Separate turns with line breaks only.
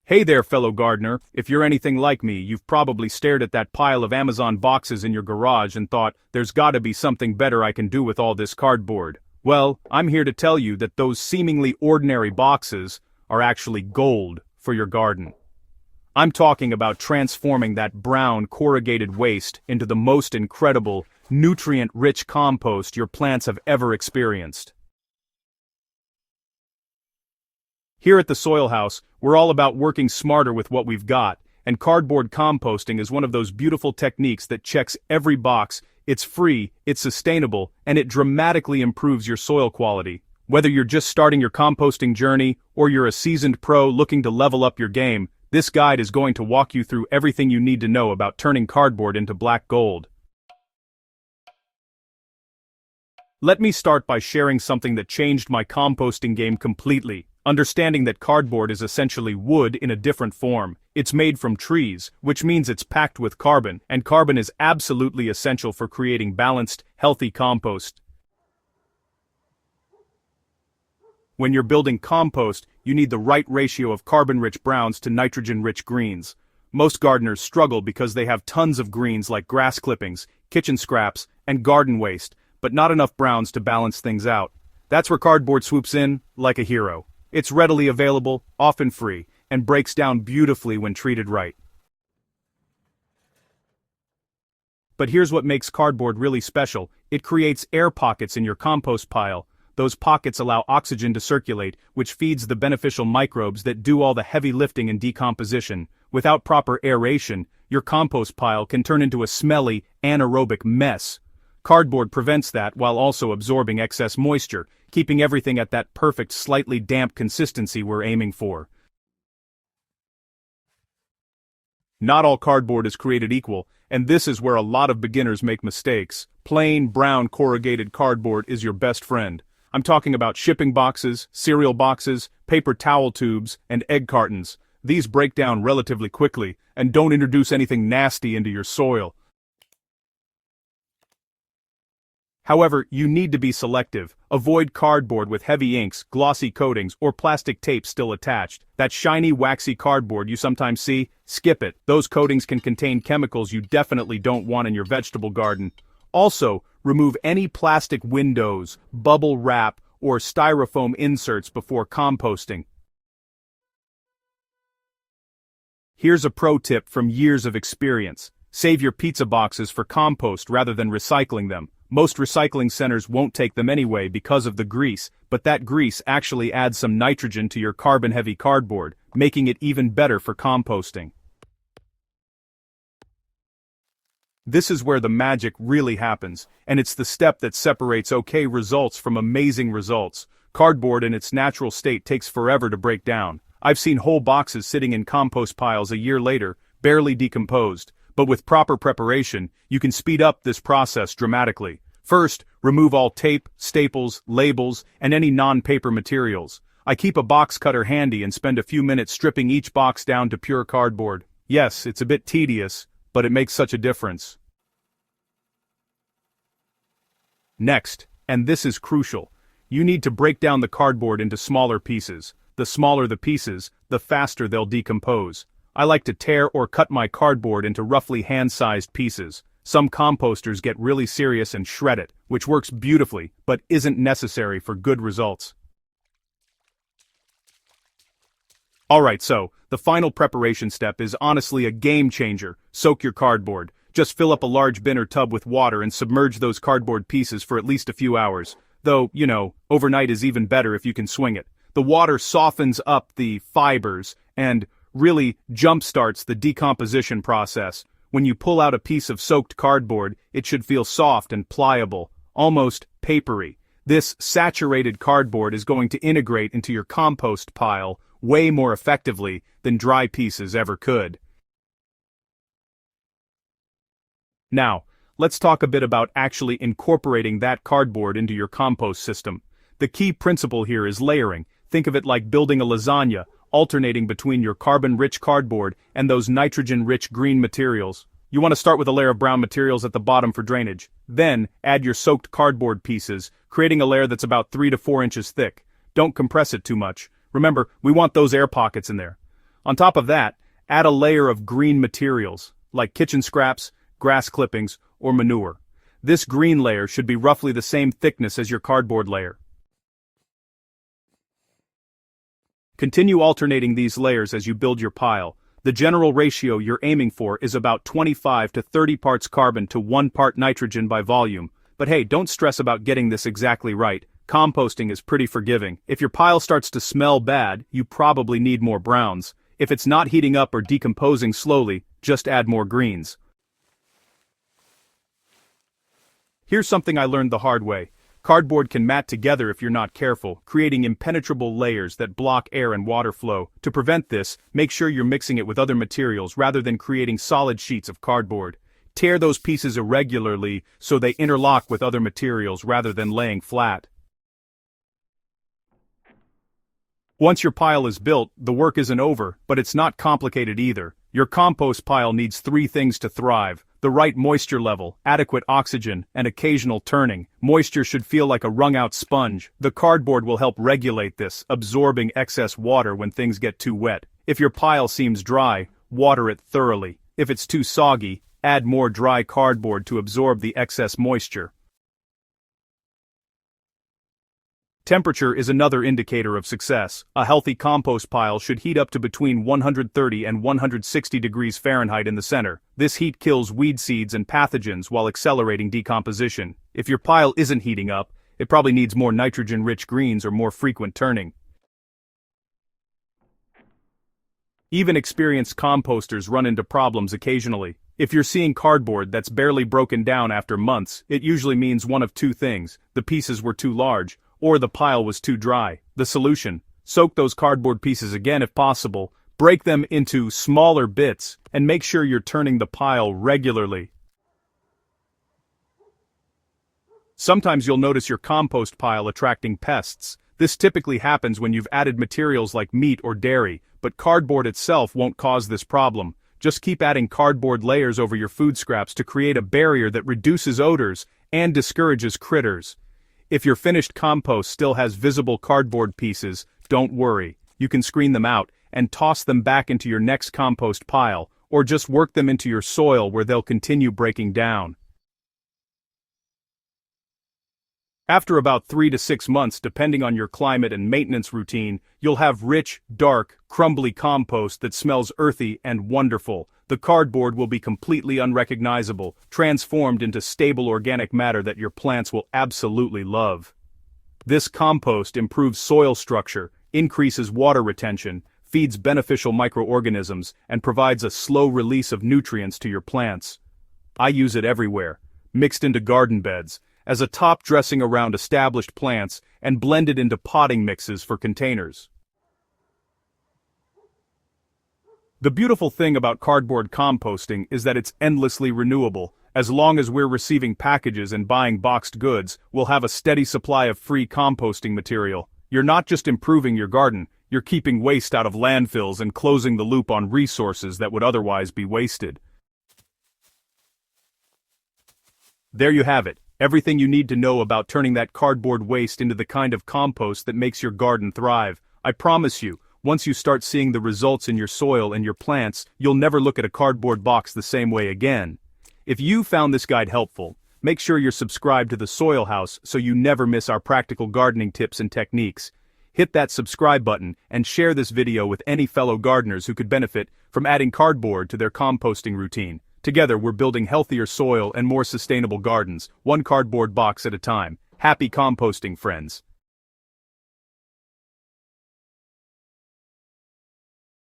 Hey there, fellow gardener. If you're anything like me, you've probably stared at that pile of Amazon boxes in your garage and thought, there's gotta be something better I can do with all this cardboard. Well, I'm here to tell you that those seemingly ordinary boxes are actually gold for your garden. I'm talking about transforming that brown corrugated waste into the most incredible, nutrient-rich compost your plants have ever experienced. Here at the Soil House, we're all about working smarter with what we've got, and cardboard composting is one of those beautiful techniques that checks every box. It's free, it's sustainable, and it dramatically improves your soil quality. Whether you're just starting your composting journey, or you're a seasoned pro looking to level up your game, this guide is going to walk you through everything you need to know about turning cardboard into black gold. Let me start by sharing something that changed my composting game completely. Understanding that cardboard is essentially wood in a different form. It's made from trees, which means it's packed with carbon, and carbon is absolutely essential for creating balanced, healthy compost. When you're building compost, you need the right ratio of carbon-rich browns to nitrogen-rich greens. Most gardeners struggle because they have tons of greens like grass clippings, kitchen scraps, and garden waste, but not enough browns to balance things out. That's where cardboard swoops in, like a hero. It's readily available, often free, and breaks down beautifully when treated right. But here's what makes cardboard really special. It creates air pockets in your compost pile. Those pockets allow oxygen to circulate, which feeds the beneficial microbes that do all the heavy lifting and decomposition. Without proper aeration, your compost pile can turn into a smelly, anaerobic mess. Cardboard prevents that while also absorbing excess moisture, keeping everything at that perfect, slightly damp consistency we're aiming for. Not all cardboard is created equal, and this is where a lot of beginners make mistakes. Plain, brown corrugated cardboard is your best friend. I'm talking about shipping boxes, cereal boxes, paper towel tubes, and egg cartons. These break down relatively quickly, and don't introduce anything nasty into your soil. However, you need to be selective. Avoid cardboard with heavy inks, glossy coatings, or plastic tape still attached. That shiny, waxy cardboard you sometimes see, skip it. Those coatings can contain chemicals you definitely don't want in your vegetable garden. Also, remove any plastic windows, bubble wrap, or styrofoam inserts before composting. Here's a pro tip from years of experience. Save your pizza boxes for compost rather than recycling them. Most recycling centers won't take them anyway because of the grease, but that grease actually adds some nitrogen to your carbon-heavy cardboard, making it even better for composting. This is where the magic really happens, and it's the step that separates okay results from amazing results. Cardboard in its natural state takes forever to break down. I've seen whole boxes sitting in compost piles a year later, barely decomposed. But with proper preparation, you can speed up this process dramatically. First, remove all tape, staples, labels, and any non-paper materials. I keep a box cutter handy and spend a few minutes stripping each box down to pure cardboard. Yes, it's a bit tedious, but it makes such a difference. Next, and this is crucial, you need to break down the cardboard into smaller pieces. The smaller the pieces, the faster they'll decompose. I like to tear or cut my cardboard into roughly hand-sized pieces. Some composters get really serious and shred it, which works beautifully, but isn't necessary for good results. Alright, so, the final preparation step is honestly a game changer. Soak your cardboard. Just fill up a large bin or tub with water and submerge those cardboard pieces for at least a few hours. Though, overnight is even better if you can swing it. The water softens up the fibers and really jump-starts the decomposition process. When you pull out a piece of soaked cardboard, it should feel soft and pliable, almost papery. This saturated cardboard is going to integrate into your compost pile way more effectively than dry pieces ever could. Now, let's talk a bit about actually incorporating that cardboard into your compost system. The key principle here is layering. Think of it like building a lasagna, alternating between your carbon-rich cardboard and those nitrogen-rich green materials. You want to start with a layer of brown materials at the bottom for drainage. Then, add your soaked cardboard pieces, creating a layer that's about 3 to 4 inches thick. Don't compress it too much. Remember, we want those air pockets in there. On top of that, add a layer of green materials, like kitchen scraps, grass clippings, or manure. This green layer should be roughly the same thickness as your cardboard layer. Continue alternating these layers as you build your pile. The general ratio you're aiming for is about 25 to 30 parts carbon to 1 part nitrogen by volume. But hey, don't stress about getting this exactly right. Composting is pretty forgiving. If your pile starts to smell bad, you probably need more browns. If it's not heating up or decomposing slowly, just add more greens. Here's something I learned the hard way. Cardboard can mat together if you're not careful, creating impenetrable layers that block air and water flow. To prevent this, make sure you're mixing it with other materials rather than creating solid sheets of cardboard. Tear those pieces irregularly so they interlock with other materials rather than laying flat. Once your pile is built, the work isn't over, but it's not complicated either. Your compost pile needs 3 things to thrive: the right moisture level, adequate oxygen, and occasional turning. Moisture should feel like a wrung-out sponge. The cardboard will help regulate this, absorbing excess water when things get too wet. If your pile seems dry, water it thoroughly. If it's too soggy, add more dry cardboard to absorb the excess moisture. Temperature is another indicator of success. A healthy compost pile should heat up to between 130 and 160 degrees Fahrenheit in the center. This heat kills weed seeds and pathogens while accelerating decomposition. If your pile isn't heating up, it probably needs more nitrogen-rich greens or more frequent turning. Even experienced composters run into problems occasionally. If you're seeing cardboard that's barely broken down after months, it usually means one of 2 things: the pieces were too large, or the pile was too dry. The solution: soak those cardboard pieces again if possible, break them into smaller bits, and make sure you're turning the pile regularly. Sometimes you'll notice your compost pile attracting pests. This typically happens when you've added materials like meat or dairy, but cardboard itself won't cause this problem. Just keep adding cardboard layers over your food scraps to create a barrier that reduces odors and discourages critters. If your finished compost still has visible cardboard pieces, don't worry. You can screen them out and toss them back into your next compost pile, or just work them into your soil where they'll continue breaking down. After about 3 to 6 months, depending on your climate and maintenance routine, you'll have rich, dark, crumbly compost that smells earthy and wonderful. The cardboard will be completely unrecognizable, transformed into stable organic matter that your plants will absolutely love. This compost improves soil structure, increases water retention, feeds beneficial microorganisms, and provides a slow release of nutrients to your plants. I use it everywhere, mixed into garden beds, as a top dressing around established plants, and blended into potting mixes for containers. The beautiful thing about cardboard composting is that it's endlessly renewable. As long as we're receiving packages and buying boxed goods, we'll have a steady supply of free composting material. You're not just improving your garden, you're keeping waste out of landfills and closing the loop on resources that would otherwise be wasted. There you have it. Everything you need to know about turning that cardboard waste into the kind of compost that makes your garden thrive. I promise you, once you start seeing the results in your soil and your plants, you'll never look at a cardboard box the same way again. If you found this guide helpful, make sure you're subscribed to the Soil House so you never miss our practical gardening tips and techniques. Hit that subscribe button and share this video with any fellow gardeners who could benefit from adding cardboard to their composting routine. Together we're building healthier soil and more sustainable gardens, one cardboard box at a time. Happy composting, friends.